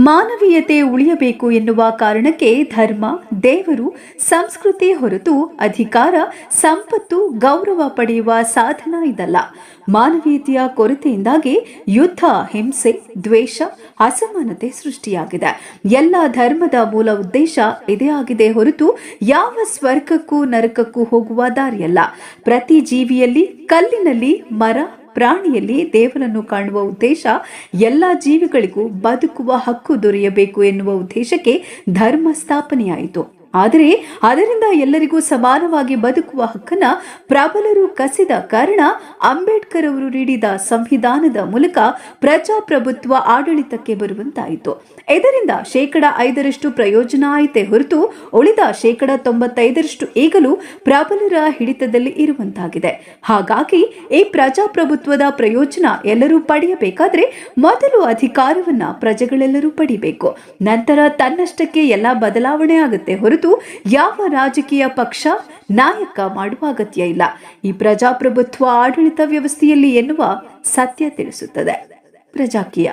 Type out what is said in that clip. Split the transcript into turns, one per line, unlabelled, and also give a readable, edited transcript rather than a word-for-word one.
ಮಾನವೀಯತೆ ಉಳಿಯಬೇಕು ಎನ್ನುವ ಕಾರಣಕ್ಕೆ ಧರ್ಮ, ದೇವರು, ಸಂಸ್ಕೃತಿ ಹೊರತು ಅಧಿಕಾರ, ಸಂಪತ್ತು, ಗೌರವ ಪಡೆಯುವ ಸಾಧನ ಇದಲ್ಲ. ಮಾನವೀಯತೆಯ ಕೊರತೆಯಿಂದಾಗಿ ಯುದ್ಧ, ಹಿಂಸೆ, ದ್ವೇಷ, ಅಸಮಾನತೆ ಸೃಷ್ಟಿಯಾಗಿದೆ. ಎಲ್ಲ ಧರ್ಮದ ಮೂಲ ಉದ್ದೇಶ ಇದೇ ಆಗಿದೆ ಹೊರತು ಯಾವ ಸ್ವರ್ಗಕ್ಕೂ ನರಕಕ್ಕೂ ಹೋಗುವ ದಾರಿಯಲ್ಲ. ಪ್ರತಿ ಜೀವಿಯಲ್ಲಿ, ಕಲ್ಲಿನಲ್ಲಿ, ಮರ, ಪ್ರಾಣಿಯಲ್ಲಿ ದೇವರನ್ನು ಕಾಣುವ ಉದ್ದೇಶ ಎಲ್ಲ ಜೀವಿಗಳಿಗೂ ಬದುಕುವ ಹಕ್ಕು ದೊರೆಯಬೇಕು ಎನ್ನುವ ಉದ್ದೇಶಕ್ಕೆ ಧರ್ಮ ಸ್ಥಾಪನೆಯಾಯಿತು. ಆದರೆ ಅದರಿಂದ ಎಲ್ಲರಿಗೂ ಸಮಾನವಾಗಿ ಬದುಕುವ ಹಕ್ಕನ್ನ ಪ್ರಬಲರು ಕಸಿದ ಕಾರಣ ಅಂಬೇಡ್ಕರ್ ಅವರು ನೀಡಿದ ಸಂವಿಧಾನದ ಮೂಲಕ ಪ್ರಜಾಪ್ರಭುತ್ವ ಆಡಳಿತಕ್ಕೆ ಬರುವಂತಾಯಿತು. ಇದರಿಂದ 5% ಪ್ರಯೋಜನ ಆಯಿತೇ ಹೊರತು ಉಳಿದ 95% ಈಗಲೂ ಪ್ರಬಲರ ಹಿಡಿತದಲ್ಲಿ ಇರುವಂತಾಗಿದೆ. ಹಾಗಾಗಿ ಈ ಪ್ರಜಾಪ್ರಭುತ್ವದ ಪ್ರಯೋಜನ ಎಲ್ಲರೂ ಪಡೆಯಬೇಕಾದ್ರೆ ಮೊದಲು ಅಧಿಕಾರವನ್ನ ಪ್ರಜೆಗಳೆಲ್ಲರೂ ಪಡಿಬೇಕು. ನಂತರ ತನ್ನಷ್ಟಕ್ಕೆ ಎಲ್ಲ ಬದಲಾವಣೆ ಆಗುತ್ತೆ ಹೊರತು ಯಾವ ರಾಜಕೀಯ ಪಕ್ಷ, ನಾಯಕ ಮಾಡುವ ಅಗತ್ಯ ಇಲ್ಲ. ಈ ಪ್ರಜಾಪ್ರಭುತ್ವ ಆಡಳಿತ ವ್ಯವಸ್ಥೆಯಲ್ಲಿ ಎನ್ನುವ ಸತ್ಯ ತಿಳಿಸುತ್ತದೆ. ಪ್ರಜಾಕೀಯ